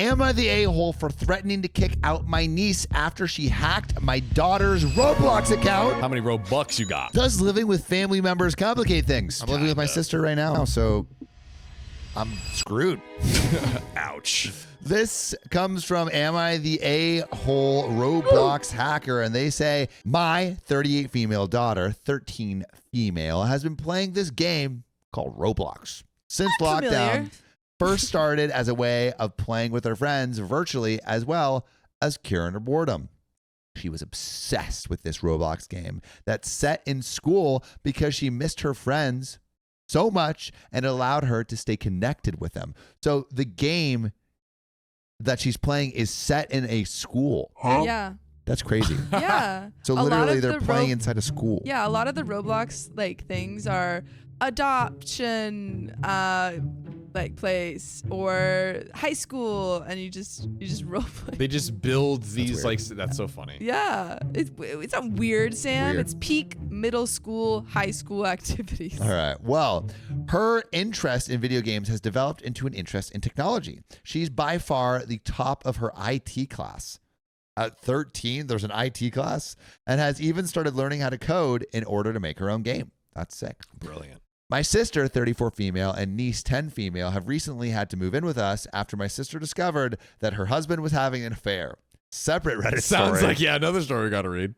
Am I the a-hole for threatening to kick out my niece after she hacked my daughter's Roblox account? How many Robux you got? Does living with family members complicate things? I'm living with my sister right now, so I'm screwed. Ouch. This comes from Am I the A-hole Roblox hacker? And they say, my 38 female daughter, 13 female, has been playing this game called Roblox since lockdown first started as a way of playing with her friends virtually as well as curing her boredom. She was obsessed with this Roblox game that's set in school because she missed her friends so much and allowed her to stay connected with them. So the game that she's playing is set in a school. Huh? Yeah. That's crazy. Yeah. So literally they're playing inside a school. Yeah, a lot of the Roblox like things are adoption like place or high school, and you just role play. They just build these like, that's so funny. Yeah, it's a weird, Sam. Weird. It's peak middle school, high school activities. All right. Well, her interest in video games has developed into an interest in technology. She's by far the top of her IT class. At 13, there's an IT class, and has even started learning how to code in order to make her own game. That's sick. Brilliant. My sister, 34 female, and niece, 10 female, have recently had to move in with us after my sister discovered that her husband was having an affair. Separate Reddit Sounds story. like, yeah, another story we got to read.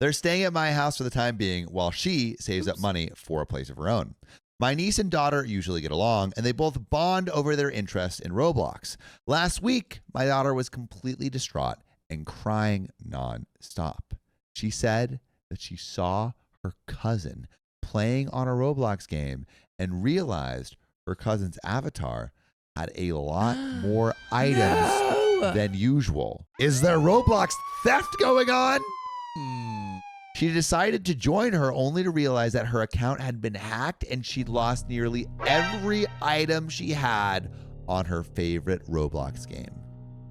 They're staying at my house for the time being while she saves up money for a place of her own. My niece and daughter usually get along, and they both bond over their interest in Roblox. Last week, my daughter was completely distraught and crying non-stop. She said that she saw her cousin playing on a Roblox game and realized her cousin's avatar had a lot more items than usual. Is there Roblox theft going on? She decided to join her only to realize that her account had been hacked and she'd lost nearly every item she had on her favorite Roblox game.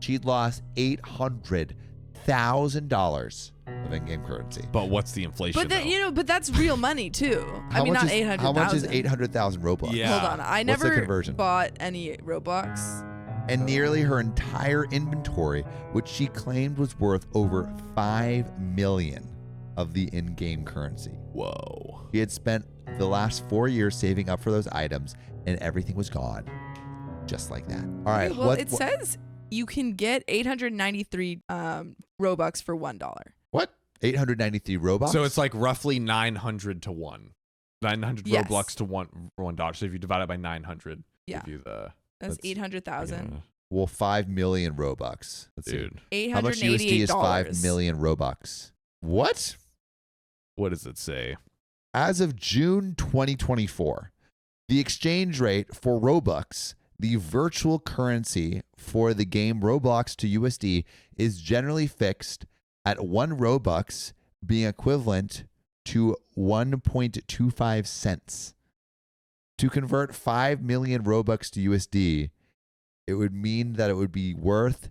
She'd lost $800,000 of in-game currency. But what's the inflation? But that's real money too. I mean, not 800,000. How much is 800,000 Roblox? Yeah. Hold on, I What's the never conversion? bought any Roblox. And nearly her entire inventory, which she claimed was worth over $5 million of the in-game currency. Whoa. She had spent the last 4 years saving up for those items, and everything was gone, just like that. All right. Well, it says you can get 893 Robux for $1. What? 893 Robux? So it's like roughly 900 to 1. 900 Yes. Robux to $1. So if you divide it by 900, Yeah. give you That's 800,000. yeah. Well, 5 million Robux. Let's Dude, see. How much USD is 5 million Robux? What? what does it say? As of June 2024, the exchange rate for Robux, the virtual currency for the game Roblox to USD, is generally fixed at 1 Robux being equivalent to 1.25 cents. To convert 5 million Robux to USD, it would mean that it would be worth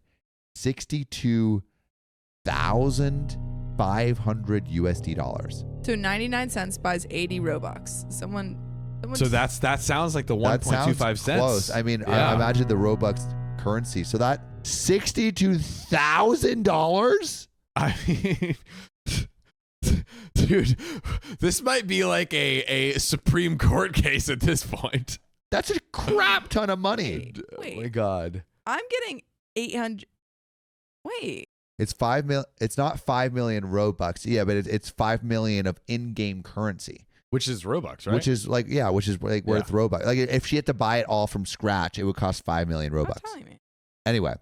62,500 USD dollars. So 99 cents buys 80 Robux. Someone So that sounds like the That 1.25 sounds cents. close. I mean, Yeah. I imagine the Robux currency. So that $62,000? I mean, dude, this might be like a Supreme Court case at this point. That's a crap ton of money. Wait. Oh my God. I'm getting 800. Wait. It's 5 mil. It's not 5 million Robux. Yeah, but it's 5 million of in-game currency, Which is Robux, right? which is like worth Robux. Like if she had to buy it all from scratch, it would cost 5 million Stop Robux. telling me. Anyway,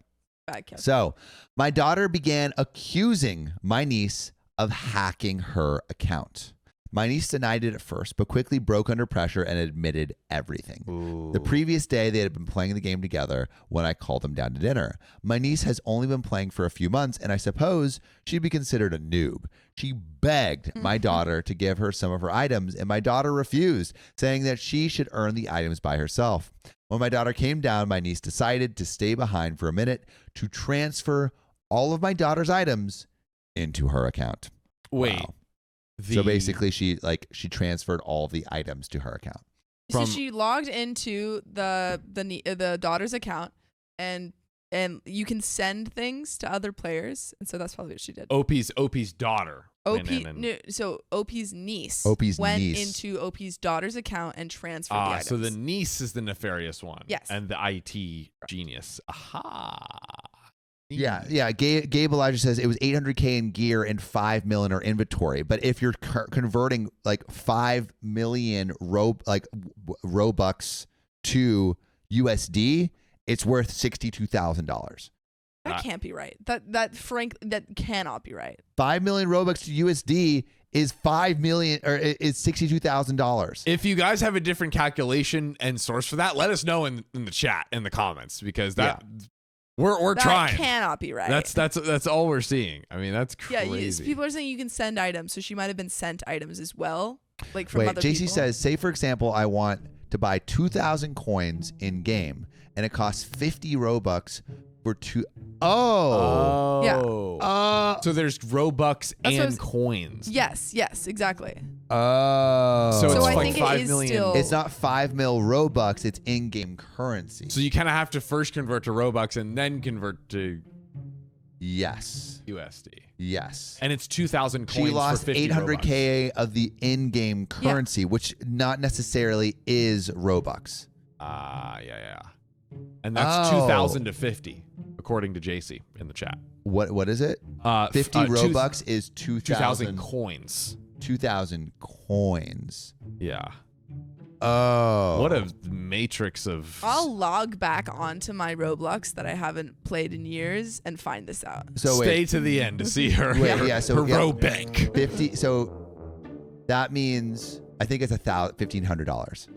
Bad cat. so my daughter began accusing my niece of hacking her account. My niece denied it at first, but quickly broke under pressure and admitted everything. Ooh. The previous day, they had been playing the game together when I called them down to dinner. My niece has only been playing for a few months, and I suppose she'd be considered a noob. She begged my daughter to give her some of her items, and my daughter refused, saying that she should earn the items by herself. When my daughter came down, my niece decided to stay behind for a minute to transfer all of my daughter's items into her account. Wait. Wow. So basically, she transferred all the items to her account. So she logged into the daughter's account and and you can send things to other players, and so that's probably what she did. OP's daughter. So OP's niece OP's went niece. into OP's daughter's account and transferred the items. So the niece is the nefarious one. Yes. And the IT genius. Aha. Yeah. Gabe Elijah says it was 800K in gear and 5 million in our inventory. But if you're converting like 5 million Robux to USD, it's worth $62,000. That can't be right. That cannot be right. 5 million Robux to USD is 5 million or is $62,000. If you guys have a different calculation and source for that, let us know in the chat, in the comments, because we're trying. That cannot be right. That's all we're seeing. I mean, that's crazy. Yeah, people are saying you can send items, so she might have been sent items as well, like from other JC people. says, say for example, I want to buy 2,000 coins in game, and it costs 50 Robux for two. So there's Robux and coins. Yes, exactly. So it's I like think 5 it is million. still. It's not 5 mil Robux, it's in-game currency. So you kind of have to first convert to Robux and then convert to Yes. USD. Yes. And it's 2,000 coins. She lost for 50 800K of the in-game currency, which not necessarily is Robux. Yeah. And that's 2,000 to 50, according to JC in the chat. What is it? 50 Robux is 2,000 coins. 2,000 coins. Yeah. Oh. What a matrix of... I'll log back onto my Roblox that I haven't played in years and find this out. So Stay to the end to see her. So her row bank. 50. So that means I think it's $1,500.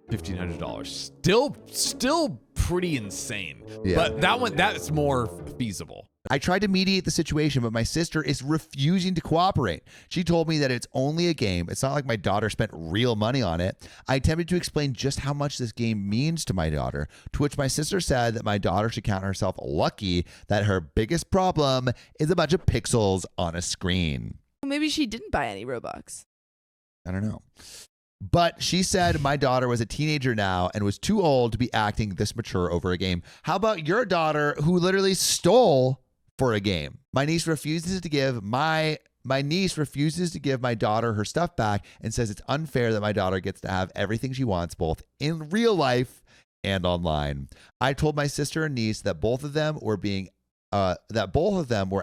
$1,500. Still pretty insane. Yeah. But that's more feasible. I tried to mediate the situation, but my sister is refusing to cooperate. She told me that it's only a game. It's not like my daughter spent real money on it. I attempted to explain just how much this game means to my daughter, to which my sister said that my daughter should count herself lucky that her biggest problem is a bunch of pixels on a screen. Maybe she didn't buy any Robux. I don't know. But she said my daughter was a teenager now and was too old to be acting this mature over a game. How about your daughter who literally stole for a game? My niece refuses to give my daughter her stuff back and says it's unfair that my daughter gets to have everything she wants both in real life and online. I told my sister and niece that both of them were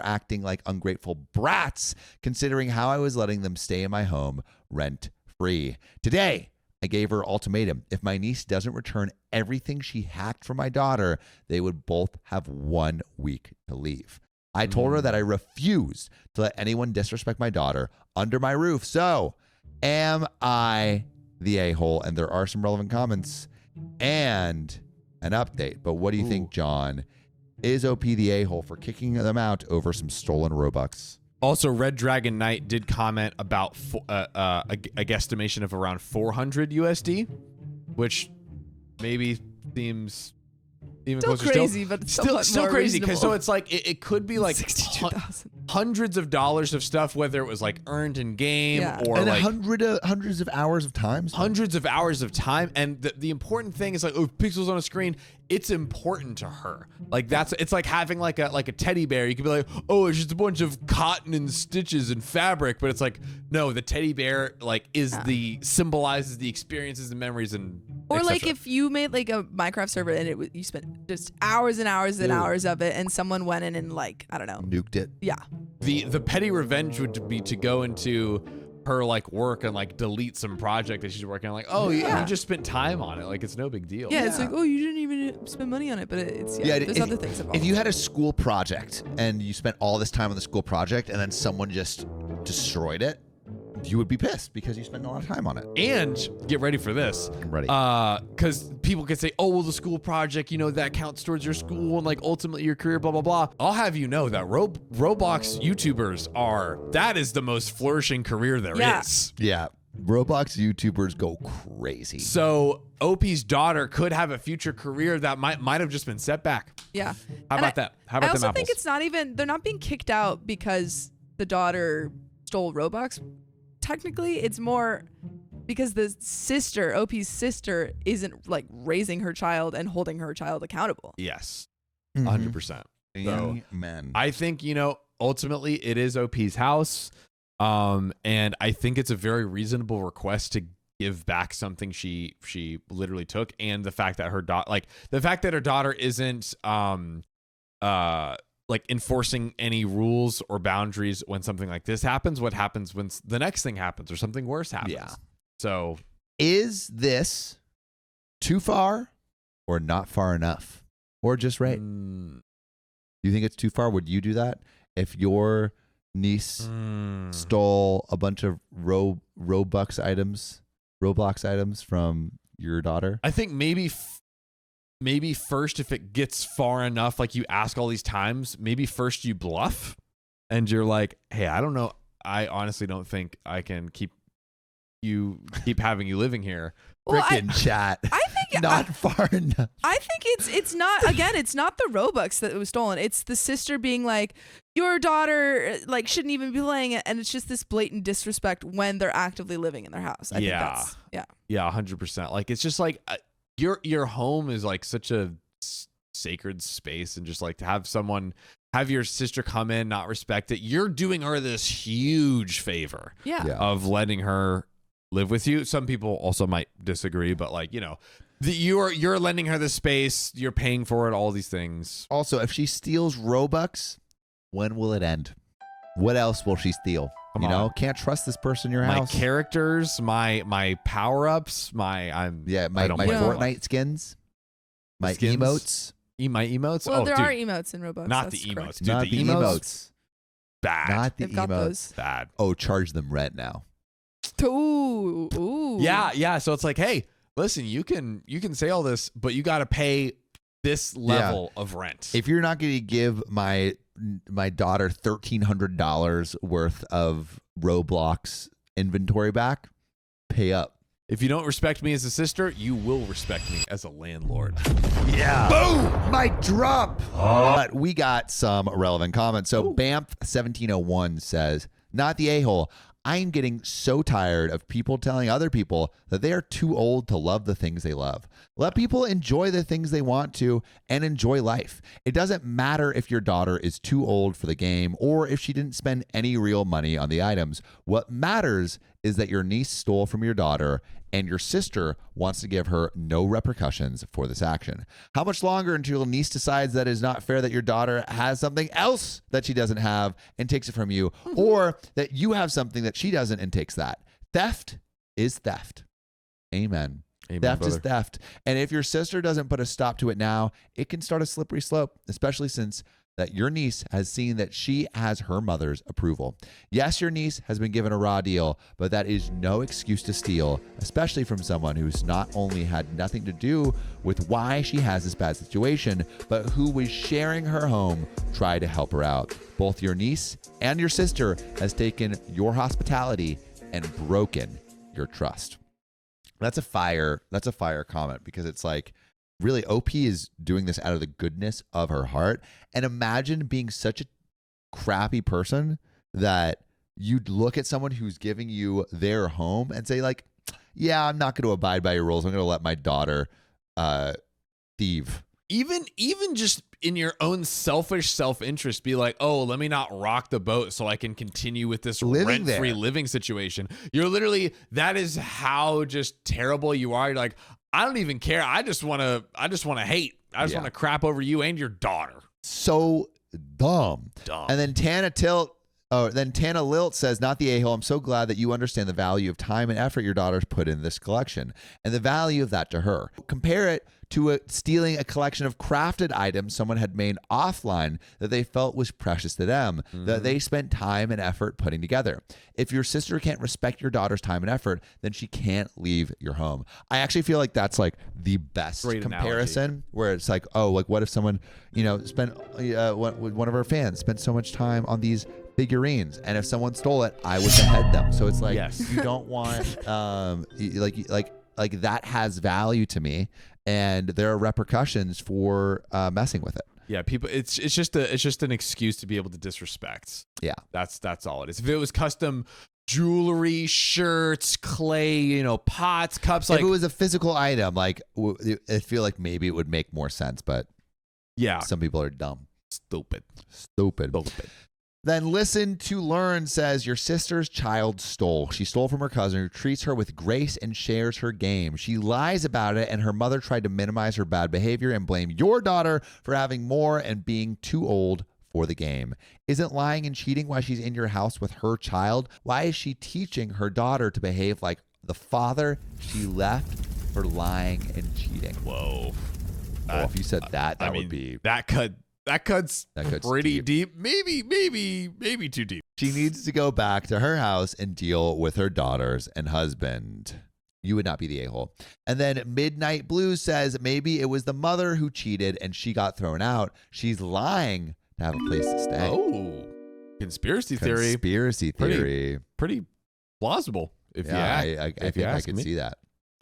acting like ungrateful brats, considering how I was letting them stay in my home rent free. Today, I gave her an ultimatum. If my niece doesn't return everything she hacked from my daughter, they would both have 1 week to leave. I told her that I refused to let anyone disrespect my daughter under my roof. So, am I the a-hole? And there are some relevant comments and an update. But what do you think, John? Is OP the a-hole for kicking them out over some stolen Robux? Also, Red Dragon Knight did comment about a guesstimation of around 400 USD, which maybe seems even still closer. Crazy, but it's still crazy because so it's like it could be like 62,000. Hundreds of dollars of stuff, whether it was like earned in game or and like hundreds of hours of time. Hundreds of hours of time, and the important thing is like, oh, pixels on a screen. It's important to her. Like it's like having like a teddy bear. You could be like, oh, it's just a bunch of cotton and stitches and fabric, but it's like, no, the teddy bear like symbolizes the experiences and memories and. Or like if you made like a Minecraft server and you spent just hours and hours and hours of it, and someone went in and like, I don't know, nuked it. Yeah. The petty revenge would be to go into her like work and like delete some project that she's working on. Like, oh, you just spent time on it. Like it's no big deal. Yeah, it's like, oh, you didn't even spend money on it, but it's there's other things involved. If you had a school project and you spent all this time on the school project and then someone just destroyed it, you would be pissed because you spent a lot of time on it. And get ready for this. I'm ready. Because people can say, oh, well, the school project, that counts towards your school and like ultimately your career, blah, blah, blah. I'll have you know that Roblox YouTubers that is the most flourishing career there is. Yeah. Roblox YouTubers go crazy. So OP's daughter could have a future career that might have just been set back. Yeah. How about that? How about I also them think apples? they're not being kicked out because the daughter stole Robux. Technically, it's more because OP's sister, isn't like raising her child and holding her child accountable. Yes. 100%. So, Amen. I think, ultimately it is OP's house. And I think it's a very reasonable request to give back something she literally took. And the fact that her daughter isn't, like enforcing any rules or boundaries when something like this happens. What happens when the next thing happens or something worse happens? Yeah. So is this too far or not far enough or just right? Do you think it's too far? Would you do that if your niece stole a bunch of Roblox items from your daughter? I think maybe first, if it gets far enough, like you ask all these times, maybe first you bluff and you're like, hey, I don't know. I honestly don't think I can keep having you living here. Frickin' chat. I think not far enough. I think it's not, again, it's not the Robux that was stolen. It's the sister being like, your daughter like shouldn't even be playing it, and it's just this blatant disrespect when they're actively living in their house. I think that's 100%. Like it's just like your home is like such a sacred space, and just like to have your sister come in, not respect it. You're doing her this huge favor of letting her live with you. Some people also might disagree, but like, you're lending her the space, you're paying for it, all these things. Also, if she steals Robux, when will it end? What else will she steal? Come on. Can't trust this person in your house. My characters, my power-ups, my Fortnite skins, my emotes. My emotes? Well, there are emotes in Roblox. Not that's the emotes. correct. Dude, Not the the emotes. Bad. Not the They've got emotes. those. Bad. Oh, charge them rent now. Ooh. Yeah. So it's like, hey, listen, you can say all this, but you got to pay this level of rent. If you're not going to give my daughter $1,300 worth of Roblox inventory back, pay up. If you don't respect me as a sister, you will respect me as a landlord. Yeah. Boom! Mic drop. But we got some relevant comments. So Bamf1701 says, not the a-hole. I'm getting so tired of people telling other people that they are too old to love the things they love. Let people enjoy the things they want to and enjoy life. It doesn't matter if your daughter is too old for the game or if she didn't spend any real money on the items. What matters is that your niece stole from your daughter and your sister wants to give her no repercussions for this action. How much longer until your niece decides that it is not fair that your daughter has something else that she doesn't have and takes it from you, or that you have something that she doesn't and takes that? Theft is theft. Amen. Theft brother. is theft. And if your sister doesn't put a stop to it now, it can start a slippery slope, especially since that your niece has seen that she has her mother's approval. Yes, your niece has been given a raw deal, but that is no excuse to steal, especially from someone who's not only had nothing to do with why she has this bad situation, but who was sharing her home, try to help her out. Both your niece and your sister has taken your hospitality and broken your trust. That's a fire comment, because it's like, really, OP is doing this out of the goodness of her heart. And imagine being such a crappy person that you'd look at someone who's giving you their home and say like, yeah, I'm not going to abide by your rules. I'm going to let my daughter thieve. Even just in your own selfish self-interest, be like, oh, let me not rock the boat so I can continue with this rent-free living situation. You're literally, that is how just terrible you are. You're like, I don't even care. I just want to hate. I just want to crap over you and your daughter. So dumb. And then Tana Lilt says, not the a-hole. I'm so glad that you understand the value of time and effort your daughter's put in this collection and the value of that to her. Compare it to stealing a collection of crafted items someone had made offline that they felt was precious to them, that they spent time and effort putting together. If your sister can't respect your daughter's time and effort, then she can't leave your home. I actually feel like that's like the best comparison, where it's like, oh, like what if someone, spent one of our fans spent so much time on these figurines, and if someone stole it, I would behead them. So it's like, you don't want like that has value to me, and there are repercussions for messing with it. Yeah, people. It's just an excuse to be able to disrespect. Yeah, that's all it is. If it was custom jewelry, shirts, clay, pots, cups, like if it was a physical item, like I feel like maybe it would make more sense, but Yeah. Some people are dumb. Stupid. Then Listen to Learn says, your sister's child stole. She stole from her cousin who treats her with grace and shares her game. She lies about it, and her mother tried to minimize her bad behavior and blame your daughter for having more and being too old for the game. Isn't lying and cheating why she's in your house with her child? Why is she teaching her daughter to behave like the father she left for lying and cheating? Whoa. Well, if you said that would be... That cuts pretty deep. Maybe too deep. She needs to go back to her house and deal with her daughters and husband. You would not be the a-hole. And then Midnight Blue says, maybe it was the mother who cheated and she got thrown out. She's lying to have a place to stay. Oh, conspiracy theory. Pretty plausible. If you I think I could see that.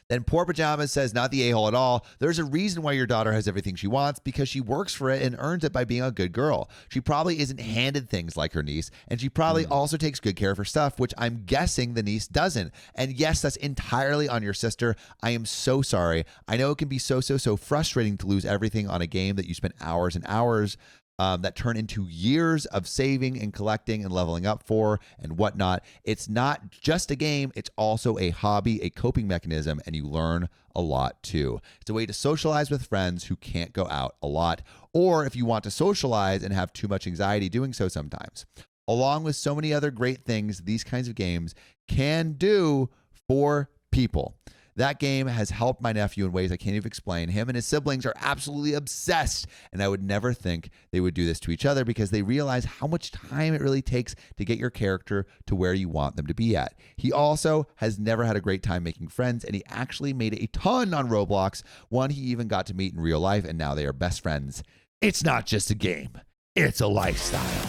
Then Poor Pajamas says, not the a-hole at all. There's a reason why your daughter has everything she wants, because she works for it and earns it by being a good girl. She probably isn't handed things like her niece, and she probably also takes good care of her stuff, which I'm guessing the niece doesn't. And yes, that's entirely on your sister. I am so sorry. I know it can be so frustrating to lose everything on a game that you spent hours and hours that turn into years of saving and collecting and leveling up for and whatnot. It's not just a game. It's also a hobby, a coping mechanism, and you learn a lot too. It's a way to socialize with friends who can't go out a lot, or if you want to socialize and have too much anxiety doing so sometimes. Along with so many other great things these kinds of games can do for people. That game has helped my nephew in ways I can't even explain. Him and his siblings are absolutely obsessed, and I would never think they would do this to each other because they realize how much time it really takes to get your character to where you want them to be at. He also has never had a great time making friends, and he actually made a ton on Roblox, one he even got to meet in real life, and now they are best friends. It's not just a game. It's a lifestyle.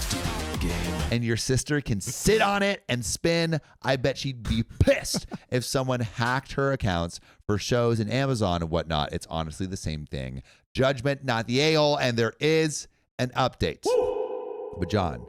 And your sister can sit on it and spin. I bet she'd be pissed if someone hacked her accounts for shows in Amazon and whatnot. It's honestly the same thing. Judgment, not the a-hole, and there is an update. Woo! But John,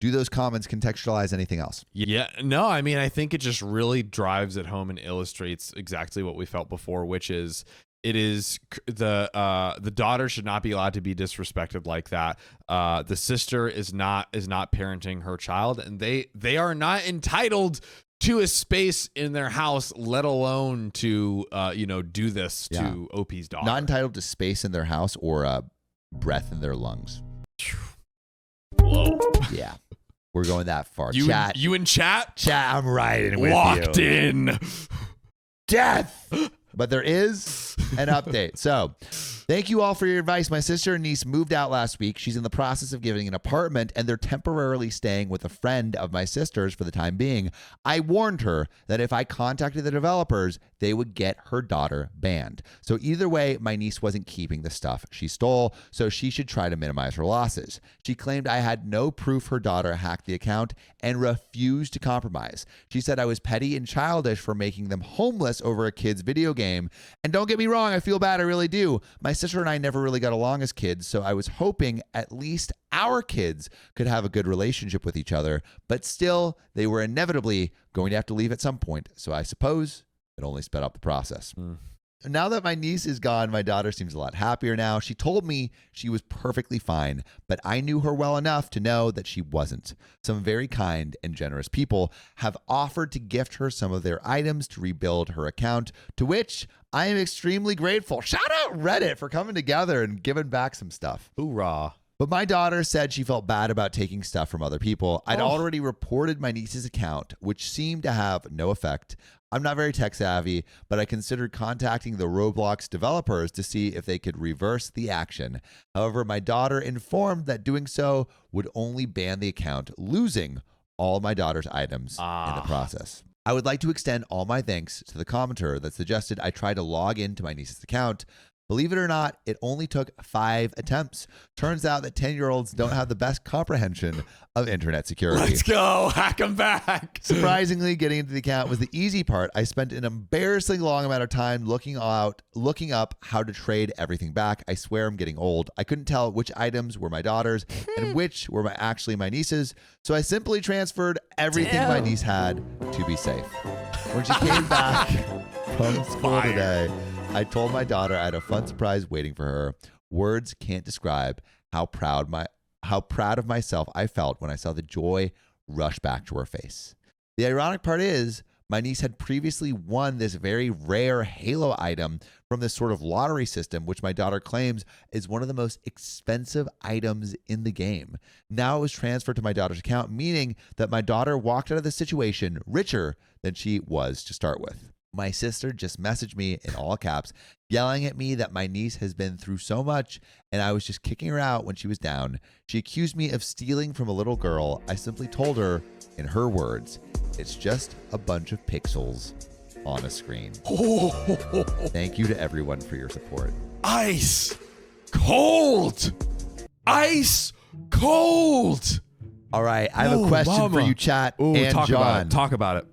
do those comments contextualize anything else? Yeah, no, I mean, I think it just really drives it home and illustrates exactly what we felt before, which is it is the daughter should not be allowed to be disrespected like that. The sister is not parenting her child, and they are not entitled to a space in their house, let alone to do this to OP's daughter. Not entitled to space in their house or breath in their lungs. Whoa. Yeah. We're going that far. You in chat? Chat, I'm riding with Locked you. in. Death. But there is an update. So thank you all for your advice. My sister and niece moved out last week. She's in the process of getting an apartment, and they're temporarily staying with a friend of my sister's for the time being. I warned her that if I contacted the developers, they would get her daughter banned. So either way, my niece wasn't keeping the stuff she stole, so she should try to minimize her losses. She claimed I had no proof her daughter hacked the account and refused to compromise. She said I was petty and childish for making them homeless over a kid's video game. And don't get me wrong, I feel bad, I really do. My sister and I never really got along as kids, so I was hoping at least our kids could have a good relationship with each other, but still, they were inevitably going to have to leave at some point, so I suppose it only sped up the process. Now that my niece is gone, my daughter seems a lot happier now. She told me she was perfectly fine, but I knew her well enough to know that she wasn't. Some very kind and generous people have offered to gift her some of their items to rebuild her account, to which I am extremely grateful. Shout out Reddit for coming together and giving back some stuff. Hoorah. But my daughter said she felt bad about taking stuff from other people. I'd already reported my niece's account, which seemed to have no effect. I'm not very tech savvy, but I considered contacting the Roblox developers to see if they could reverse the action. However, my daughter informed that doing so would only ban the account, losing all my daughter's items in the process. I would like to extend all my thanks to the commenter that suggested I try to log into my niece's account. Believe it or not, it only took 5 attempts. Turns out that 10-year-olds don't have the best comprehension of internet security. Let's go. Hack them back. Surprisingly, getting into the account was the easy part. I spent an embarrassingly long amount of time looking up how to trade everything back. I swear I'm getting old. I couldn't tell which items were my daughter's and which were actually my niece's. So I simply transferred everything my niece had to be safe. When she came back from school today, I told my daughter I had a fun surprise waiting for her. Words can't describe how proud of myself I felt when I saw the joy rush back to her face. The ironic part is, my niece had previously won this very rare Halo item from this sort of lottery system, which my daughter claims is one of the most expensive items in the game. Now it was transferred to my daughter's account, meaning that my daughter walked out of the situation richer than she was to start with. My sister just messaged me in all caps, yelling at me that my niece has been through so much and I was just kicking her out when she was down. She accused me of stealing from a little girl. I simply told her, in her words, it's just a bunch of pixels on a screen. Thank you to everyone for your support. Ice cold. Ice cold. All right, I have a question for you, chat. And talk John. about it. Talk about it.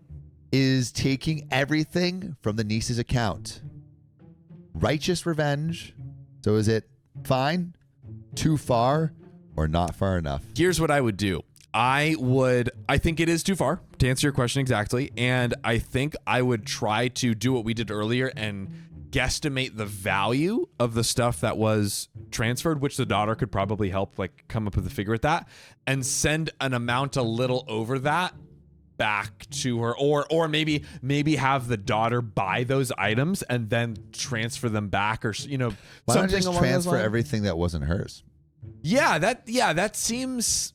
Is taking everything from the niece's account righteous revenge? So is it fine, too far, or not far enough? Here's what I would do. I think it is too far, to answer your question exactly. And I think I would try to do what we did earlier and guesstimate the value of the stuff that was transferred, which the daughter could probably help like come up with a figure at that, and send an amount a little over that back to her, or maybe have the daughter buy those items and then transfer them back, or why something not just along transfer those lines. everything that wasn't hers? That seems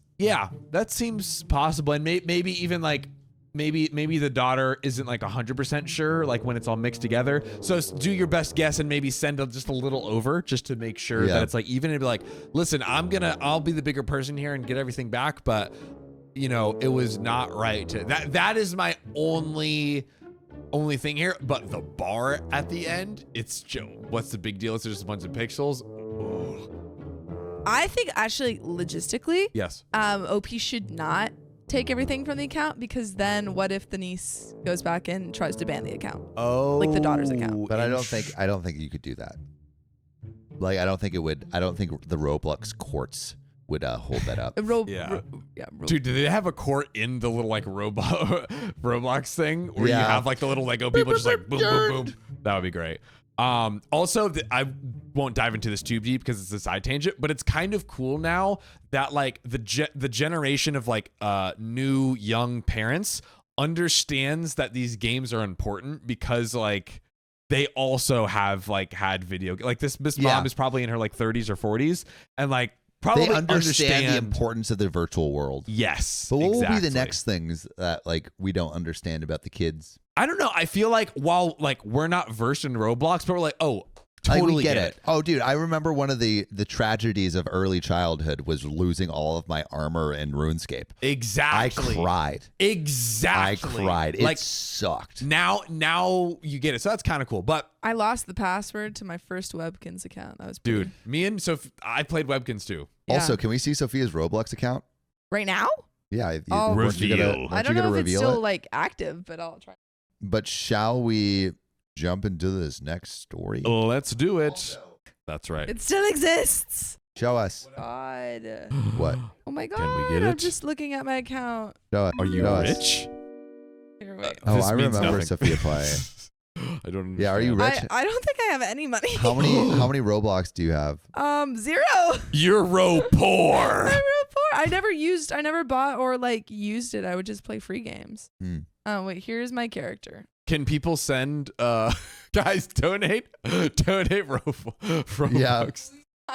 possible. And maybe even like maybe the daughter isn't like 100% sure, like when it's all mixed together. So do your best guess and maybe send just a little over just to make sure that it's like even, and be like, listen, I'll be the bigger person here and get everything back, but it was not right. That is my only thing here. But the bar at the end, what's the big deal? It's just a bunch of pixels. Ugh. I think actually logistically, Yes. OP should not take everything from the account, because then what if the niece goes back and tries to ban the account? Oh, Like the daughter's account. But I don't think you could do that. Like I don't think the Roblox courts would hold that up. Dude, do they have a court in the little like Roblox thing where you have like the little Lego people just like boom, boom, boom? That would be great. Also, I won't dive into this too deep because it's a side tangent, but it's kind of cool now that like the generation of like new young parents understands that these games are important, because like they also have like had video, like this mom is probably in her like 30s or 40s, and like probably they understand the importance of the virtual world. Yes. But what will be the next things that like we don't understand about the kids? I don't know. I feel like while like we're not versed in Roblox, but we're like, oh, totally we get it. Oh, dude, I remember one of the tragedies of early childhood was losing all of my armor in RuneScape. Exactly. I cried. Exactly. I cried. It like, sucked. Now you get it. So that's kind of cool. But I lost the password to my first Webkins account. That was dude, me and Sophie, I played Webkins too. Also, can we see Sophia's Roblox account right now? Yeah. Reveal. I don't know if it's still like active, but I'll try. But shall we jump into this next story? Let's do it. That's right. It still exists. Show us. God. What? Oh my God. Can we get I'm it? just looking at my account. Show us. Are you Show us. rich? Here, wait. Oh, This I means remember nothing. Sophia playing. I don't understand. Yeah, are you rich? I don't think I have any money. How many Roblox do you have? 0. You're poor. I'm real poor. I never bought or like used it. I would just play free games. Oh wait, here's my character. Can people send guys donate Robux? Yeah.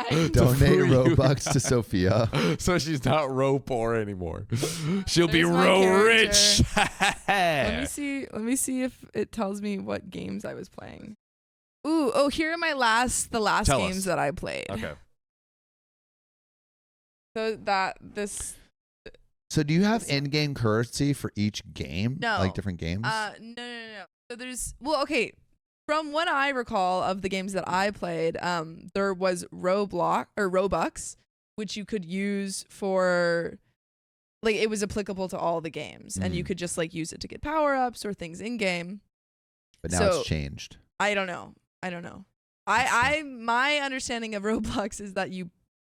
Donate Robux to Sophia. So she's not poor anymore. She'll be There's my rich. Let me see if it tells me what games I was playing. Here are my last Tell games us. that I played. Okay. So do you have in-game currency for each game? No. Like different games? No. So from what I recall of the games that I played, there was Robux, which you could use for, like, it was applicable to all the games, and you could just like use it to get power-ups or things in game. But now it's changed. I don't know. My understanding of Roblox is that you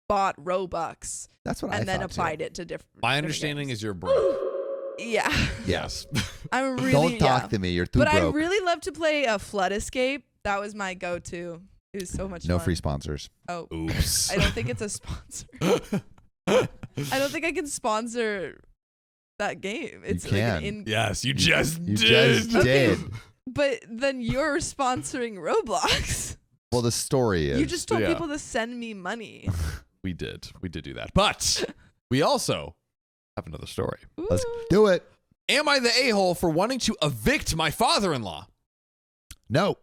bought Robux. That's what I thought. And then applied it to different. My understanding is you're broke. Yeah. Yes. I'm really. Don't talk to me. You're too broke. But I really love to play a Flood Escape. That was my go-to. It was so much No fun. free sponsors. Oh, Oops. I don't think it's a sponsor. I don't think I can sponsor that game. It's You like can. an in. Yes, you just You did. just did. But then you're sponsoring Roblox. Well, the story is. You just told Yeah. people to send me money. We did do that. But we also have another story. Let's Ooh. do it. Am I the a-hole for wanting to evict my father-in-law? No.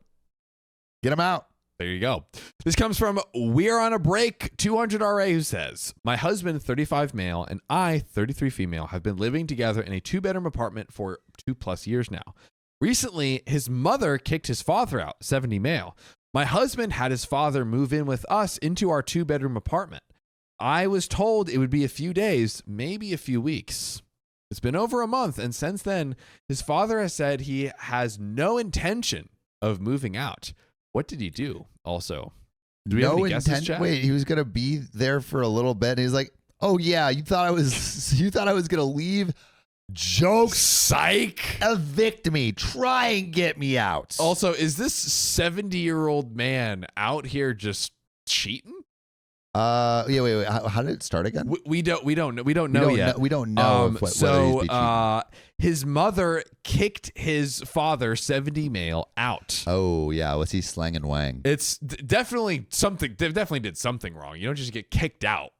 Get him out. There you go. This comes from We're on a Break 200RA, who says, my husband, 35 male, and I, 33 female, have been living together in a 2-bedroom apartment for 2+ years now. Recently, his mother kicked his father out, 70 male. My husband had his father move in with us into our 2-bedroom apartment. I was told it would be a few days, maybe a few weeks. It's been over a month, and since then, his father has said he has no intention of moving out. What did he do? Also, do we have any guesses, Chad? Wait, he was gonna be there for a little bit. And he's like, "Oh yeah, you thought I was gonna leave? Jokes, Psych. evict me, try and get me out." Also, is this 70-year-old man out here just cheating? Yeah, wait. How did it start again? We don't know yet. We don't know whether he's be cheating. His mother kicked his father, 70 male, out. Oh yeah, was he slanging wang? It's definitely something. They definitely did something wrong. You don't just get kicked out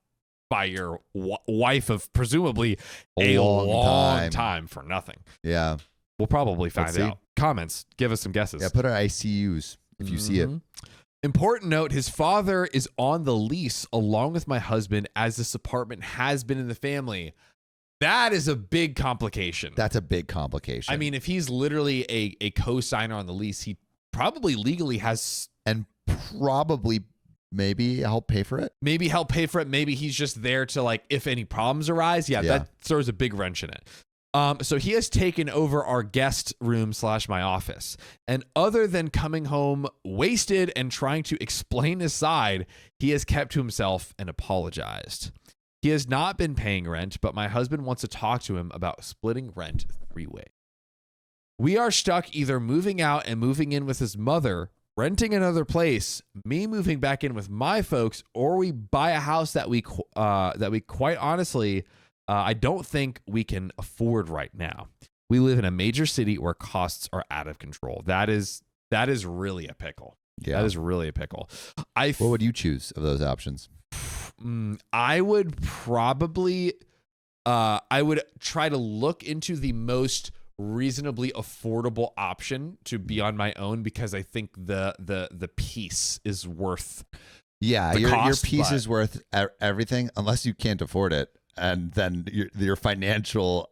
by your wife of presumably a long time for nothing. Yeah, We'll probably find Let's see. out. Comments. Give us some guesses. yeah. Put our ICUs if you see it. Mhm. Important note, his father is on the lease along with my husband, as this apartment has been in the family. That is a big complication. That's a big complication. I mean, if he's literally a co-signer on the lease, he probably legally has and probably maybe help pay for it. maybe help pay for it. Maybe he's just there to, like, if any problems arise. Yeah, Yeah. that throws a big wrench in it. So he has taken over our guest room / my office. And other than coming home wasted and trying to explain his side, he has kept to himself and apologized. He has not been paying rent, but my husband wants to talk to him about splitting rent 3-way. We are stuck either moving out and moving in with his mother, renting another place, me moving back in with my folks, or we buy a house that we quite honestly I don't think we can afford right now. We live in a major city where costs are out of control. That is really a pickle. Yeah. That is really a pickle. What would you choose of those options? I would probably I would try to look into the most reasonably affordable option to be on my own, because I think the piece is worth Yeah, the your cost, piece but- is worth everything unless you can't afford it, and then your financial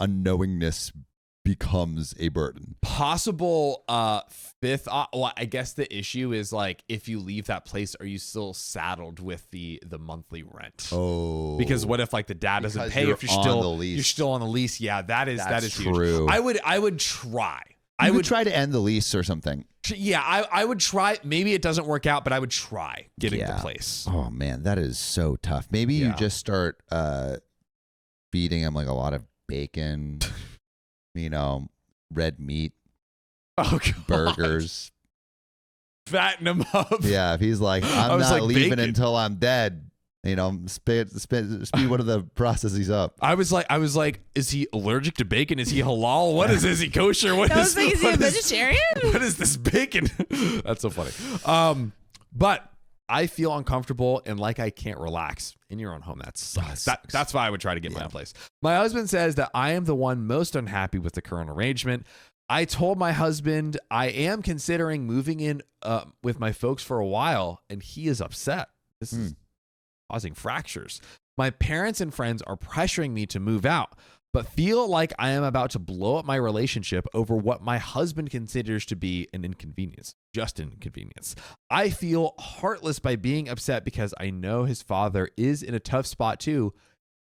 unknowingness becomes a burden. possible fifth well, I guess the issue is, like, if you leave that place, are you still saddled with the monthly rent? Oh, Because what if, like, the dad doesn't Because pay you're if you're on still the lease. you're still on the lease? Yeah, that is That's huge. true. I would try. I would try to end the lease or something. Yeah, I would try. Maybe it doesn't work out, but I would try getting the Yeah. place. Oh man, that is so tough. Maybe you Yeah. just start feeding him like a lot of bacon, red meat, Oh, God. burgers. Fatten him up. Yeah, if he's like, I I'm was not like, leaving bacon. until I'm dead. Speed one of the processes up. I was like, is he allergic to bacon? Is he halal? What is this? Is he kosher? What I was like, is he a what is- vegetarian? What is this bacon? That's so funny. But I feel uncomfortable and like I can't relax in your own home. That sucks. That's why I would try to get my own place. My husband says that I am the one most unhappy with the current arrangement. I told my husband I am considering moving in with my folks for a while, and he is upset. This is causing fractures. My parents and friends are pressuring me to move out, but feel like I am about to blow up my relationship over what my husband considers to be an inconvenience, just an inconvenience. I feel heartless by being upset because I know his father is in a tough spot too.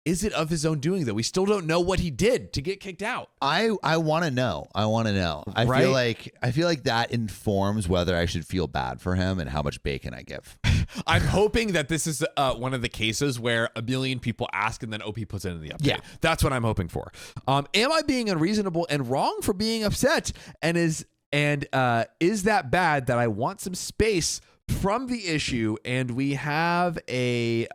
Is it of his own doing, though? We still don't know what he did to get kicked out. I want to know. I Right? feel like that informs whether I should feel bad for him and how much bacon I give. I'm hoping that this is one of the cases where a million people ask and then OP puts it in the update. Yeah. That's what I'm hoping for. Am I being unreasonable and wrong for being upset? And is And is that bad that I want some space from the issue? And we have a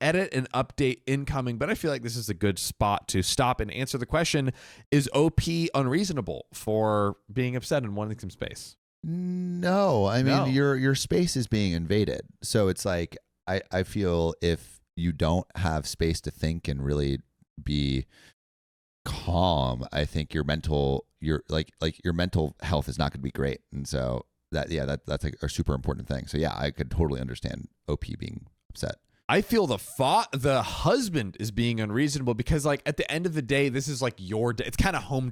edit and update incoming, but I feel like this is a good spot to stop and answer the question: is OP unreasonable for being upset and wanting some space? No, I mean, No. your space is being invaded. So it's like, I feel if you don't have space to think and really be calm, I think your mental health is not going to be great. And so that's a super important thing. So yeah, I could totally understand OP being upset. I feel the husband is being unreasonable because, like, at the end of the day, this is like your day. It's kind of home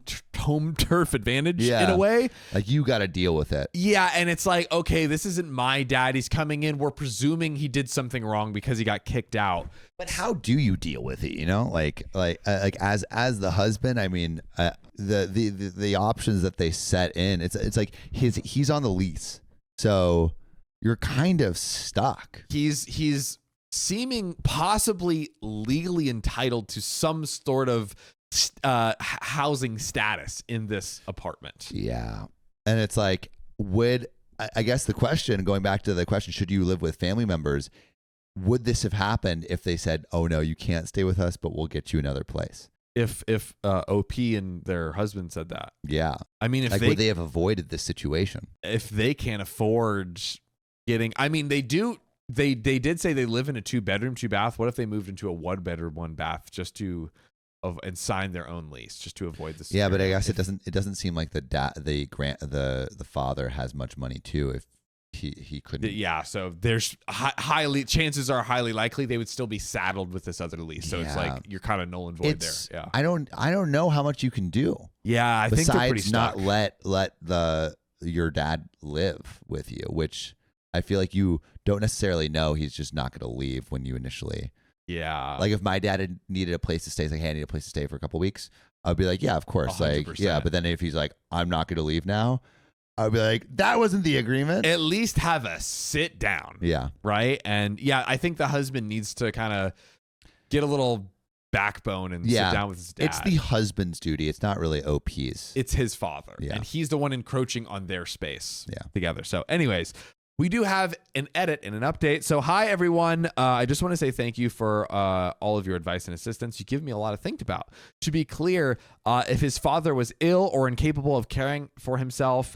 turf advantage in a way. Like, you got to deal with it. Yeah, and it's like, okay, this isn't my dad. He's coming in. We're presuming he did something wrong because he got kicked out. But how do you deal with it? You know, like as the husband, I mean, the options that they set in, it's like he's on the lease, so you're kind of stuck. He's seeming possibly legally entitled to some sort of housing status in this apartment. Yeah. And it's like, I guess the question, going back to the question, should you live with family members? Would this have happened if they said, oh no, you can't stay with us, but we'll get you another place? If OP and their husband said that. Yeah. I mean, if would they have avoided this situation? If they can't afford getting, I mean, they do. They did say they live in a 2-bedroom, 2-bath. What if they moved into a 1-bedroom, 1-bath just to and sign their own lease just to avoid this? Yeah, but I guess it doesn't seem like the father has much money too. If he couldn't. Yeah, so there's chances are highly likely they would still be saddled with this other lease. So it's like you're kind of null and void there. Yeah, I don't know how much you can do. Yeah, I think they're pretty stuck. Not let your dad live with you, which I feel like you don't necessarily know. He's just not going to leave when you initially. Yeah. Like if my dad had needed a place to stay, it's like, hey, I need a place to stay for a couple weeks, I'd be like, yeah, of course. 100%. Like, yeah. But then if he's like, I'm not going to leave now, I'd be like, that wasn't the agreement. At least have a sit down. Yeah. Right. And yeah, I think the husband needs to kind of get a little backbone and sit down with his dad. It's the husband's duty. It's not really OP's. It's his father. Yeah. And he's the one encroaching on their space Yeah. together. So anyways, we do have an edit and an update. So hi, everyone. I just want to say thank you for all of your advice and assistance. You give me a lot to think about. To be clear, if his father was ill or incapable of caring for himself,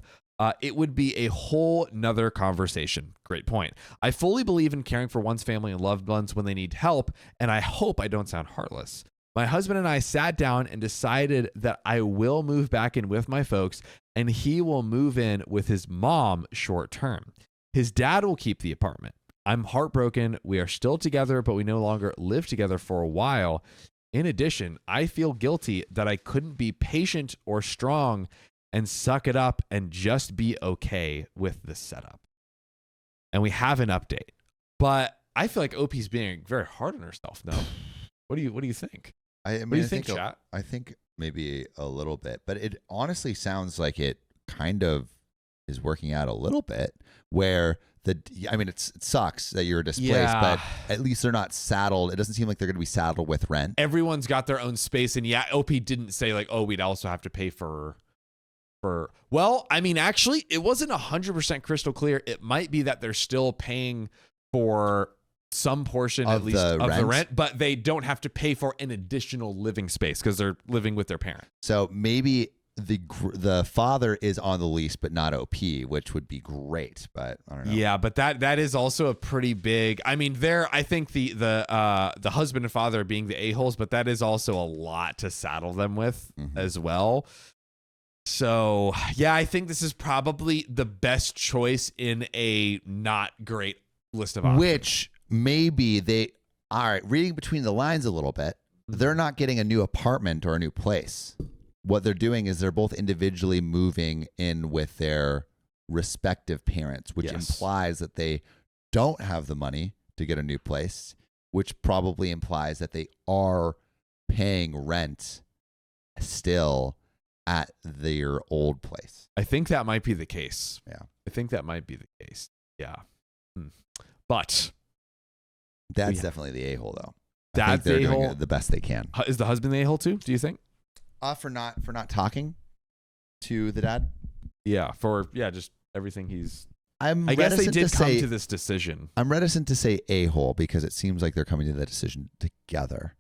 it would be a whole nother conversation. Great point. I fully believe in caring for one's family and loved ones when they need help, and I hope I don't sound heartless. My husband and I sat down and decided that I will move back in with my folks, and he will move in with his mom short term. His dad will keep the apartment. I'm heartbroken. We are still together, but we no longer live together for a while. In addition, I feel guilty that I couldn't be patient or strong and suck it up and just be okay with the setup. And we have an update. But I feel like OP's being very hard on herself now. What do you think? What do you think, chat? I think maybe a little bit, but it honestly sounds like it kind of is working out a little bit where it sucks that you're displaced, but at least they're not saddled. It doesn't seem like they're going to be saddled with rent. Everyone's got their own space. And yeah, OP didn't say like, oh, we'd also have to pay for, well, I mean, actually it wasn't 100% crystal clear. It might be that they're still paying for some portion at least of the rent, but they don't have to pay for an additional living space because they're living with their parent. So maybe the father is on the lease, but not OP, which would be great. But I don't know. Yeah, but that is also a pretty big. I mean, I think the husband and father being the a-holes, but that is also a lot to saddle them with as well. So yeah, I think this is probably the best choice in a not great list of options. Which maybe reading between the lines a little bit, they're not getting a new apartment or a new place. What they're doing is they're both individually moving in with their respective parents, which implies that they don't have the money to get a new place, which probably implies that they are paying rent still at their old place. I think that might be the case. Yeah. I think that might be the case. Yeah. But Dad's definitely the a-hole, though. Dad's they're the a-hole. doing the best they can. Is the husband the a-hole too, do you think? For not talking to the dad. just everything he's. I guess they did come say, to this decision. I'm reticent to say a-hole because it seems like they're coming to the decision together.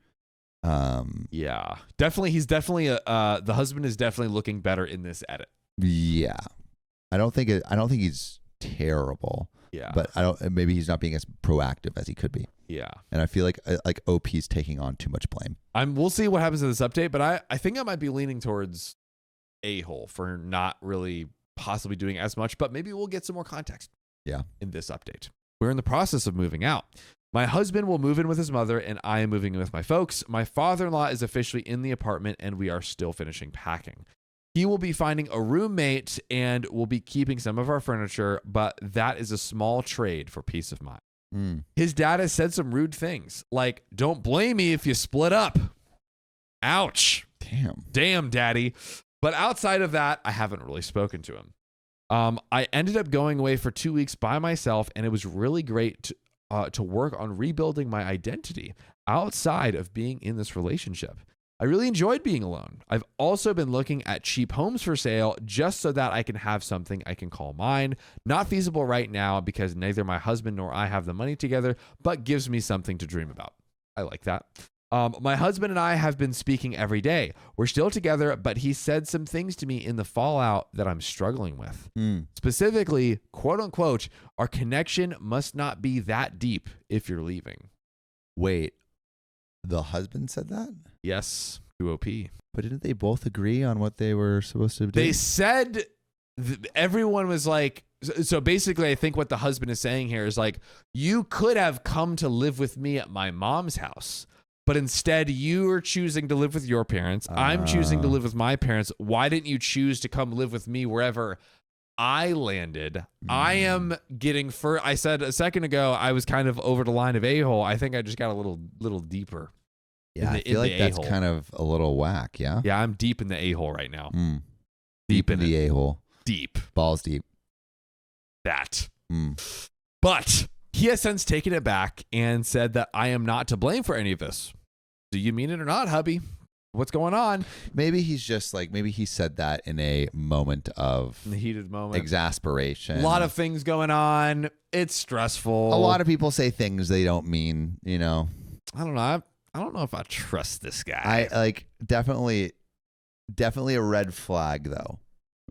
Yeah, definitely. He's definitely the husband is definitely looking better in this edit. Yeah, I don't think he's terrible. Yeah, but maybe he's not being as proactive as he could be. Yeah, and I feel like OP's taking on too much blame. We'll see what happens in this update, but I think I might be leaning towards a-hole for not really possibly doing as much, but maybe we'll get some more context. Yeah, in this update, we're in the process of moving out. My husband will move in with his mother, and I am moving in with my folks. My father-in-law is officially in the apartment, and we are still finishing packing. He will be finding a roommate and will be keeping some of our furniture, but that is a small trade for peace of mind. His dad has said some rude things, like, don't blame me if you split up. Ouch. Damn, daddy. But outside of that, I haven't really spoken to him. I ended up going away for 2 weeks by myself, and it was really great to work on rebuilding my identity outside of being in this relationship. I really enjoyed being alone. I've also been looking at cheap homes for sale just so that I can have something I can call mine. Not feasible right now because neither my husband nor I have the money together, but gives me something to dream about. I like that. My husband and I have been speaking every day. We're still together, but he said some things to me in the fallout that I'm struggling with. Specifically, quote unquote, our connection must not be that deep if you're leaving. Wait, the husband said that? Yes, to OP. But didn't they both agree on what they were supposed to do? They said everyone was like, so basically I think what the husband is saying here is like, you could have come to live with me at my mom's house, but instead you are choosing to live with your parents. I'm choosing to live with my parents. Why didn't you choose to come live with me wherever I landed? I am getting I said a second ago, I was kind of over the line of a-hole. I think I just got a little deeper. Yeah, I feel like that's kind of a little whack, yeah? Yeah, I'm deep in the a-hole right now. Deep in the a-hole. Deep. Balls deep. That. But he has since taken it back and said that I am not to blame for any of this. Do you mean it or not, hubby? What's going on? Maybe he's just like, maybe he said that in a moment of in the heated moment, exasperation. A lot of things going on. It's stressful. A lot of people say things they don't mean, you know. I don't know. I don't know if I trust this guy. I like definitely a red flag though.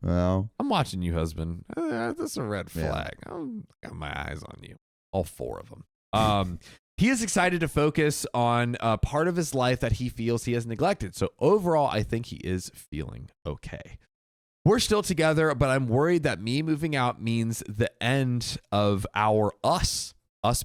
Well, I'm watching you, husband. That's a red flag. Yeah. I got my eyes on you. All four of them. He is excited to focus on a part of his life that he feels he has neglected. So overall, I think he is feeling okay. We're still together, but I'm worried that me moving out means the end of us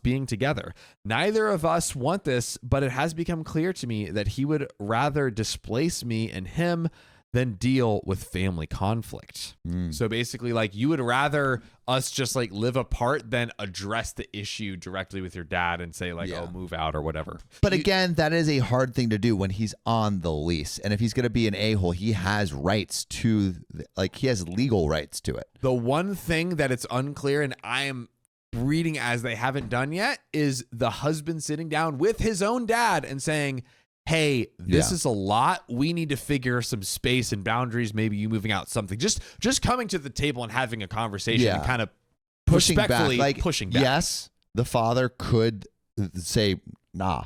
being together. Neither of us want this, but it has become clear to me that he would rather displace me and him than deal with family conflict. So basically, like, you would rather us just like live apart than address the issue directly with your dad and say like, oh, move out or whatever. But again, that is a hard thing to do when he's on the lease. And if he's going to be an a-hole, he has rights to, like, he has legal rights to it. The one thing that it's unclear, and I am reading as they haven't done yet, is the husband sitting down with his own dad and saying, hey, this is a lot. We need to figure some space and boundaries. Maybe you moving out, something. Just coming to the table and having a conversation and kind of pushing back. Pushing back. Yes, the father could say, nah.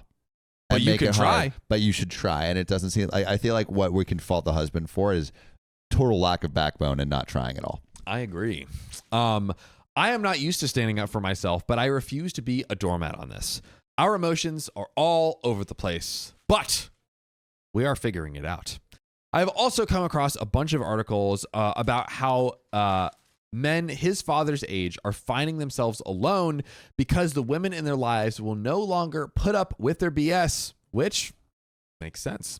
But you can try. But you should try. And it doesn't seem like, I feel like what we can fault the husband for is total lack of backbone and not trying at all. I agree. I am not used to standing up for myself, but I refuse to be a doormat on this. Our emotions are all over the place, but we are figuring it out. I've also come across a bunch of articles about how men his father's age are finding themselves alone because the women in their lives will no longer put up with their BS, which makes sense.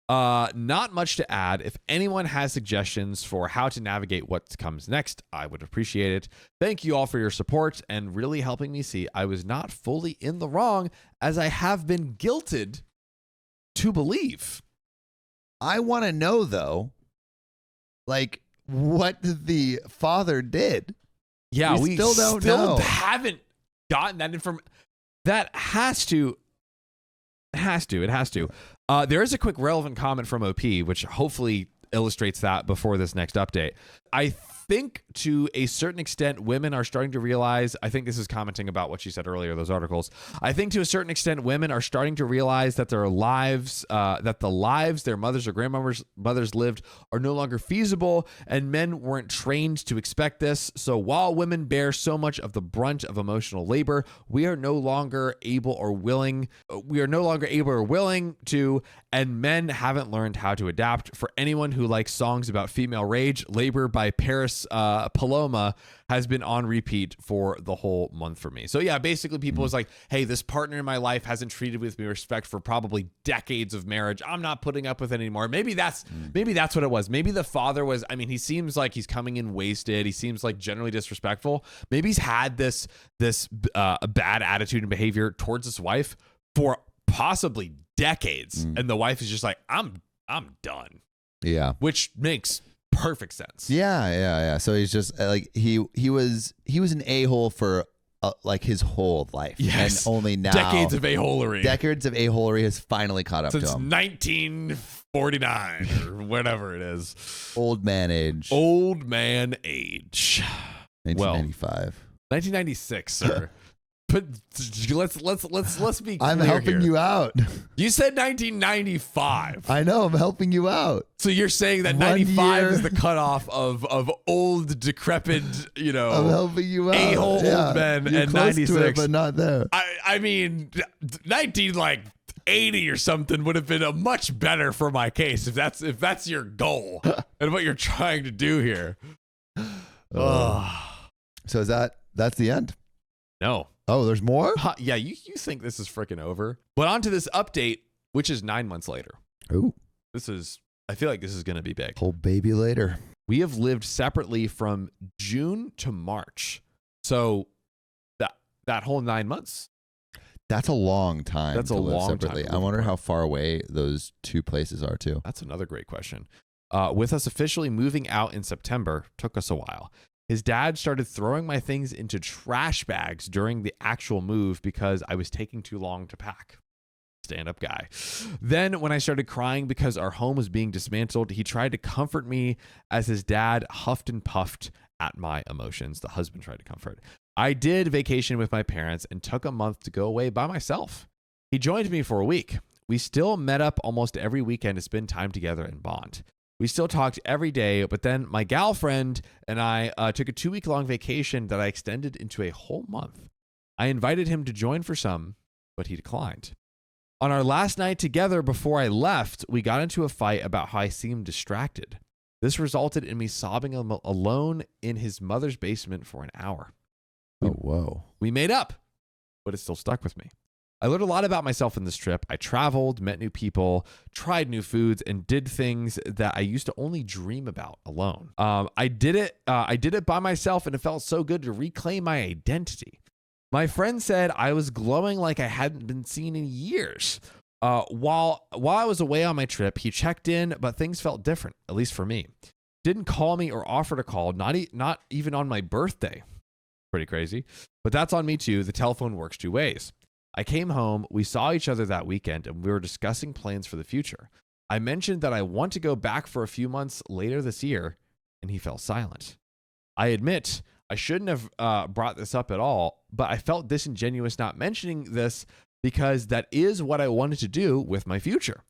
Not much to add. If anyone has suggestions for how to navigate what comes next, I would appreciate it. Thank you all for your support and really helping me see I was not fully in the wrong as I have been guilted to believe. I want to know, though, like, what the father did. Yeah, we still don't know. Haven't gotten that information. That has to. It has to. There is a quick relevant comment from OP, which hopefully illustrates that before this next update. I think to a certain extent, women are starting to realize, I think this is commenting about what she said earlier, those articles. I think to a certain extent, women are starting to realize that their lives, that the lives their mothers or grandmothers lived are no longer feasible, and men weren't trained to expect this. So while women bear so much of the brunt of emotional labor, we are no longer able or willing to, and men haven't learned how to adapt. For anyone who likes songs about female rage, Labor by Paris Paloma has been on repeat for the whole month for me. So yeah, basically people was like, hey, this partner in my life hasn't treated with me respect for probably decades of marriage. I'm not putting up with it anymore. Maybe that's what it was. Maybe the father was, I mean, he seems like he's coming in wasted. He seems like generally disrespectful. Maybe he's had this bad attitude and behavior towards his wife for possibly decades. And the wife is just like, I'm done. Yeah. Which makes perfect sense. Yeah. So he's just like he was an a-hole for like his whole life. Yes. And only now Decades of a-holery has finally caught up to him. Since 1949 or whatever it is. Old man age. 1995. 1996, sir. But let's be clear. I'm helping you out. You said 1995. I know, I'm helping you out. So you're saying that 95 is the cutoff of old, decrepit, I'm helping you out. A-hole old men, You're and close 96. to it, but not there. I mean, 1980 or something would have been a much better for my case if that's your goal and what you're trying to do here. So that's the end? No. Oh, there's more? Yeah, you think this is freaking over. But on to this update, which is 9 months later. Ooh. I feel like this is going to be big. Whole baby later. We have lived separately from June to March. So that whole 9 months. That's a long time. That's a long time. I wonder how far away those two places are too. That's another great question. With us officially moving out in September, took us a while. His dad started throwing my things into trash bags during the actual move because I was taking too long to pack. Stand-up guy. Then when I started crying because our home was being dismantled, he tried to comfort me as his dad huffed and puffed at my emotions. The husband tried to comfort. I did vacation with my parents and took a month to go away by myself. He joined me for a week. We still met up almost every weekend to spend time together and bond. We still talked every day, but then my gal friend and I took a 2-week-long vacation that I extended into a whole month. I invited him to join for some, but he declined. On our last night together before I left, we got into a fight about how I seemed distracted. This resulted in me sobbing alone in his mother's basement for an hour. Oh, whoa. We made up, but it still stuck with me. I learned a lot about myself in this trip. I traveled, met new people, tried new foods, and did things that I used to only dream about alone. I did it by myself, and it felt so good to reclaim my identity. My friend said I was glowing like I hadn't been seen in years. While I was away on my trip, he checked in, but things felt different, at least for me. Didn't call me or offer to call, not even on my birthday. Pretty crazy. But that's on me too. The telephone works two ways. I came home, we saw each other that weekend, and we were discussing plans for the future. I mentioned that I want to go back for a few months later this year, and he fell silent. I admit I shouldn't have brought this up at all, but I felt disingenuous not mentioning this because that is what I wanted to do with my future.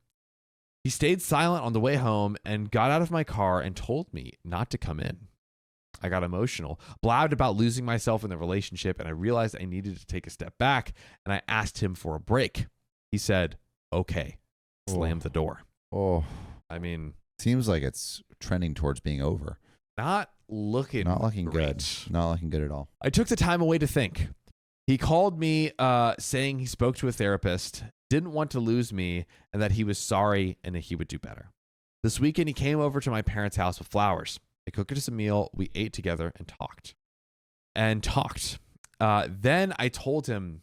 He stayed silent on the way home and got out of my car and told me not to come in. I got emotional, blabbed about losing myself in the relationship, and I realized I needed to take a step back, and I asked him for a break. He said, okay, slammed the door. Oh, I mean, seems like it's trending towards being over. Not looking good. Not looking good at all. I took the time away to think. He called me saying he spoke to a therapist, didn't want to lose me, and that he was sorry and that he would do better. This weekend, he came over to my parents' house with flowers. I cooked us a meal, we ate together and talked. Then I told him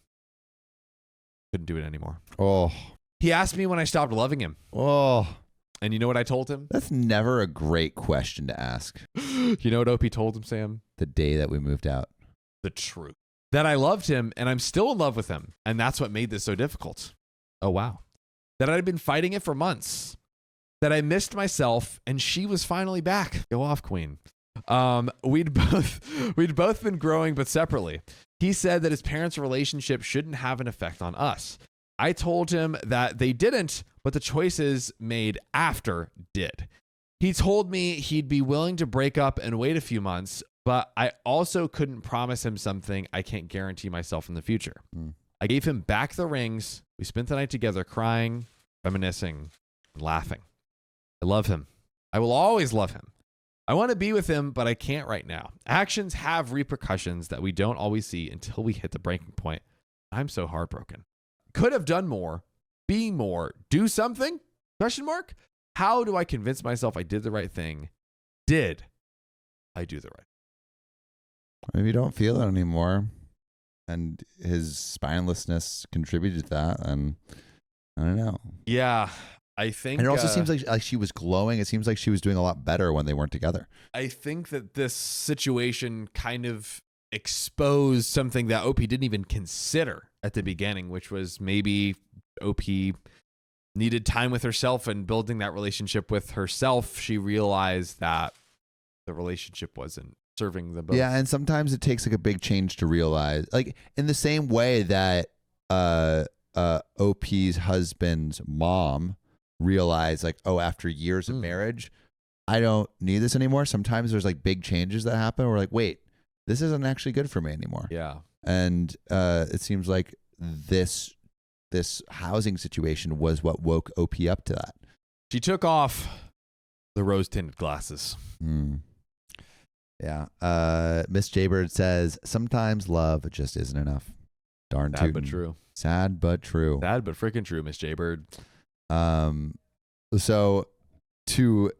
couldn't do it anymore. Oh. He asked me when I stopped loving him. Oh. And you know what I told him? That's never a great question to ask. You know what OP told him, Sam? The day that we moved out. The truth. That I loved him and I'm still in love with him. And that's what made this so difficult. Oh, wow. That I'd been fighting it for months. That I missed myself and she was finally back. Go off, queen. We'd both been growing, but separately. He said that his parents' relationship shouldn't have an effect on us. I told him that they didn't, but the choices made after did. He told me he'd be willing to break up and wait a few months, but I also couldn't promise him something I can't guarantee myself in the future. I gave him back the rings. We spent the night together crying, reminiscing, and laughing. I love him. I will always love him. I want to be with him, but I can't right now. Actions have repercussions that we don't always see until we hit the breaking point. I'm so heartbroken. Could have done more, be more, do something? Question mark? How do I convince myself I did the right thing? Did I do the right thing? Maybe you don't feel it anymore, and his spinelessness contributed to that, and I don't know. Yeah, I think... And it also seems like she was glowing. It seems like she was doing a lot better when they weren't together. I think that this situation kind of exposed something that OP didn't even consider at the beginning, which was maybe OP needed time with herself, and building that relationship with herself, she realized that the relationship wasn't serving them both. Yeah, and sometimes it takes like a big change to realize, like in the same way that OP's husband's mom realized, like, oh, after years of marriage, I don't need this anymore. Sometimes there's like big changes that happen. We're like, wait, this isn't actually good for me anymore. Yeah. And it seems like this housing situation was what woke OP up to that. She took off the rose-tinted glasses. Yeah. Miss Jaybird says, sometimes love just isn't enough. Darn Sad tootin'. but true. Sad but true. Sad but freaking true, Miss Jaybird. So to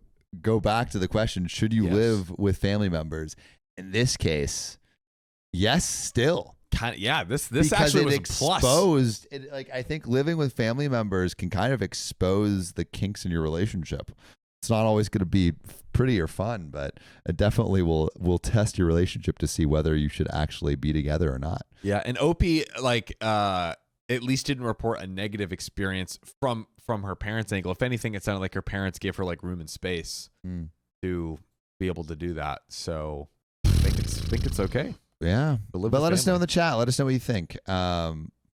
go back to the question, should you Yes. live with family members? In this case, yes, still. Kind of, yeah, this Because actually it was a plus. exposed it, like, I think living with family members can kind of expose the kinks in your relationship. It's not always going to be pretty or fun, but it definitely will test your relationship to see whether you should actually be together or not. Yeah, and OP at least didn't report a negative experience from her parents' angle. If anything, it sounded like her parents gave her like room and space to be able to do that. So I think it's okay. Yeah. to live But with let us know in family. the chat. Let us know what you think.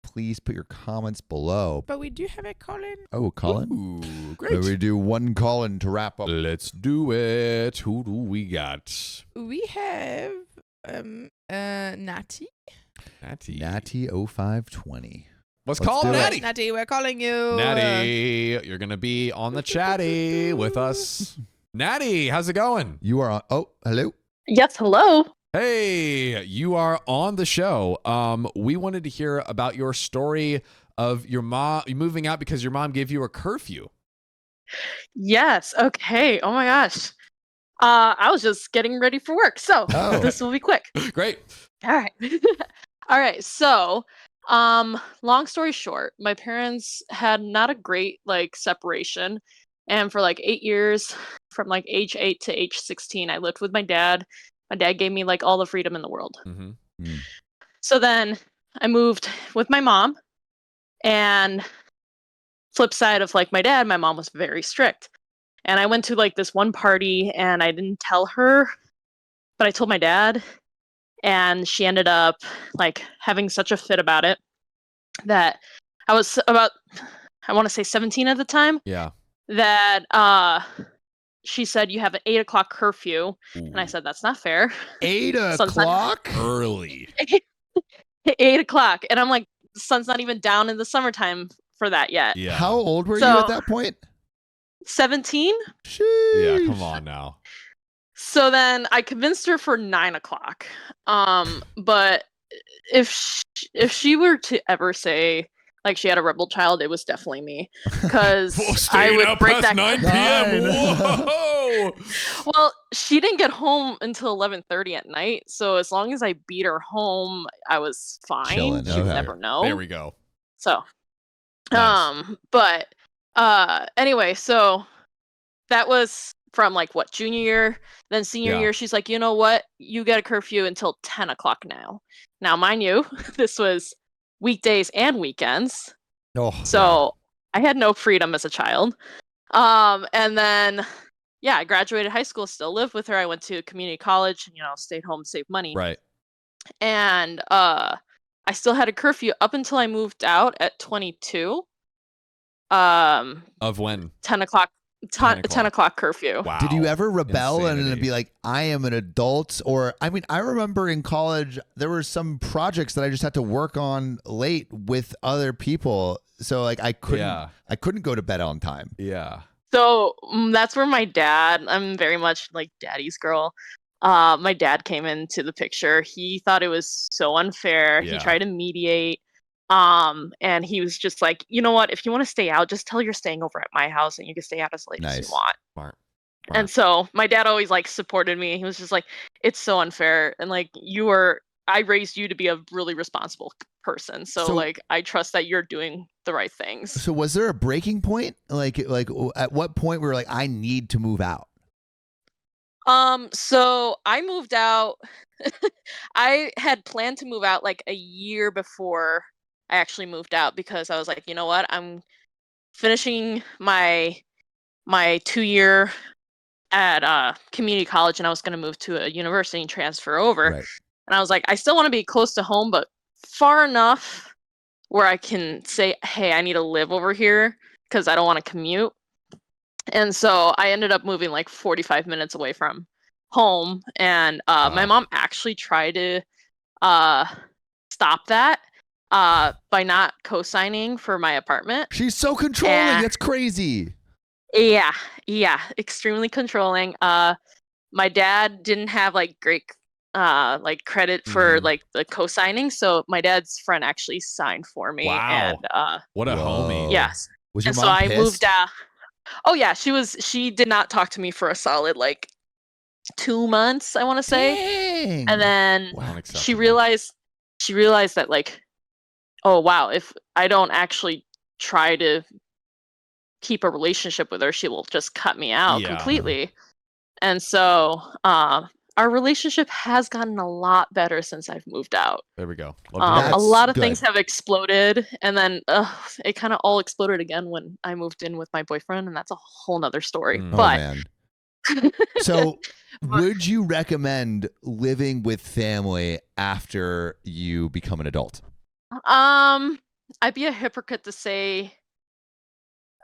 Please put your comments below. But we do have a Colin. Oh, Colin. Ooh, Maybe great. we do one Colin to wrap up. Let's do it. Who do we got? We have Natty. Natty. Natty0520. Let's Let's call do him it. Natty. Natty, we're calling you. Natty, you're going to be on the chatty with us. Natty, how's it going? You are on. Oh, hello. Yes, hello. Hey, you are on the show. We wanted to hear about your story of your mom moving out because your mom gave you a curfew. Yes, okay. Oh my gosh. I was just getting ready for work, so Oh. this will be quick. Great. All right. All right. So, long story short, my parents had not a great like separation, and for like 8 years, from like age 8 to age 16, I lived with my dad. My dad gave me like all the freedom in the world. Mm-hmm. So then I moved with my mom, and flip side of like my dad, my mom was very strict. And I went to like this one party and I didn't tell her, but I told my dad, and she ended up like having such a fit about it that I was about, I want to say 17 at the time, Yeah. that she said, you have an 8 o'clock curfew. And I said, that's not fair. 8 Sun's o'clock? Early. 8 o'clock. And I'm like, the sun's not even down in the summertime for that yet. Yeah. How old were you So- at that point? 17. Yeah, Sheesh. come on now. So then I convinced her for 9 o'clock. But if she were to ever say like she had a rebel child, it was definitely me, because I would break that. 9 p.m. Whoa. Well, she didn't get home until 11:30 at night, so as long as I beat her home, I was fine. Chilling, She would okay. never know. There we go. So, Nice. but anyway, so that was from like what, junior year, then senior Yeah. year. She's like, you know what? You get a curfew until 10 o'clock now. Now, mind you, this was weekdays and weekends, Oh, so I had no freedom as a child. And then yeah, I graduated high school, still lived with her. I went to community college, stayed home, saved money. Right. And I still had a curfew up until I moved out at 22. Of when? 10 o'clock. 10 o'clock curfew. Wow. Did you ever rebel and Insanity. be like, I am an adult? Or, I mean, I remember in college, there were some projects that I just had to work on late with other people. So like I couldn't go to bed on time. Yeah. So that's where I'm very much like daddy's girl. My dad came into the picture. He thought it was so unfair. Yeah. He tried to mediate. And he was just like, you know what? If you want to stay out, just tell you're staying over at my house and you can stay out as late as you want. Smart. And so my dad always like supported me. He was just like, it's so unfair. And like, I raised you to be a really responsible person. So like, I trust that you're doing the right things. So was there a breaking point? Like at what point we were like, I need to move out? So I moved out. I had planned to move out like a year before I actually moved out, because I was like, you know what? I'm finishing my 2-year at community college, and I was going to move to a university and transfer over. Right. And I was like, I still want to be close to home, but far enough where I can say, hey, I need to live over here because I don't want to commute. And so I ended up moving like 45 minutes away from home. And my mom actually tried to stop that by not co-signing for my apartment. She's so controlling. That's crazy. Yeah, extremely controlling. My dad didn't have like great like credit for like the co-signing, so my dad's friend actually signed for me. Wow. And what a homie. yes. Was your And mom so I pissed? moved out. Oh yeah, she did not talk to me for a solid like 2 months, I want to say. Dang. And then Unacceptable. she realized that like, oh wow, if I don't actually try to keep a relationship with her, she will just cut me out completely. And so our relationship has gotten a lot better since I've moved out. There we go. A That's lot of good. things have exploded, and then it kind of all exploded again when I moved in with my boyfriend, and that's a whole nother story. Oh, But man. So would you recommend living with family after you become an adult? I'd be a hypocrite to say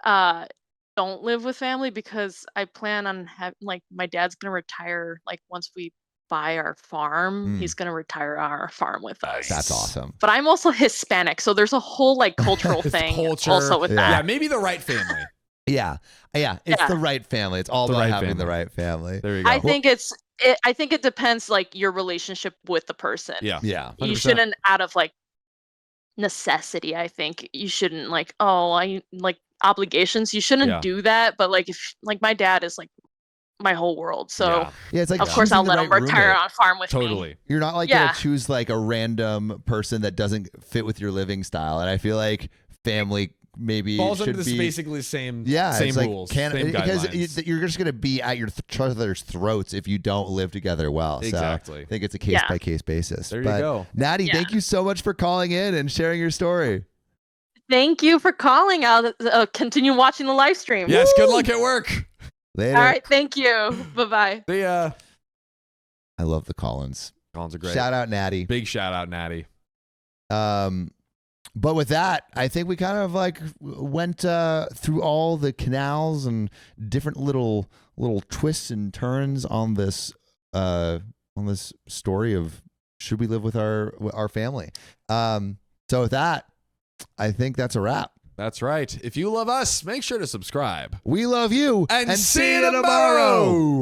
don't live with family, because I plan on having, like, my dad's gonna retire like once we buy our farm. He's gonna retire our farm with us. That's awesome. But I'm also Hispanic, so there's a whole like cultural thing also with Yeah, that. maybe the right family. Yeah. It's the right family. It's all The about right having family. the right family. There you go. I think it depends like your relationship with the person. Yeah. Yeah. You 100%. shouldn't, out of like necessity, I think you shouldn't like, oh, I like obligations. You shouldn't do that. But like, if like my dad is like my whole world, so Yeah, it's like of course I'll choosing the let him right retire roommate. on farm with me. Totally. You're not like gonna choose like a random person that doesn't fit with your living style. And I feel like family maybe Falls should under this be basically same same same like, rules, same because guidelines. you're just gonna be at your each other's throats if you don't live together well. Exactly. So I think it's a case by case basis. There you But go. Natty, thank you so much for calling in and sharing your story. Thank you for calling. I'll continue watching the live stream. Yes, good luck at work. Later. All right, thank you. Bye-bye. The I love the Collins. Collins are great. Shout out Natty. Big shout out, Natty. But with that, I think we kind of like went through all the canals and different little twists and turns on this story of should we live with our family. So with that, I think that's a wrap. That's right. If you love us, make sure to subscribe. We love you And see you tomorrow.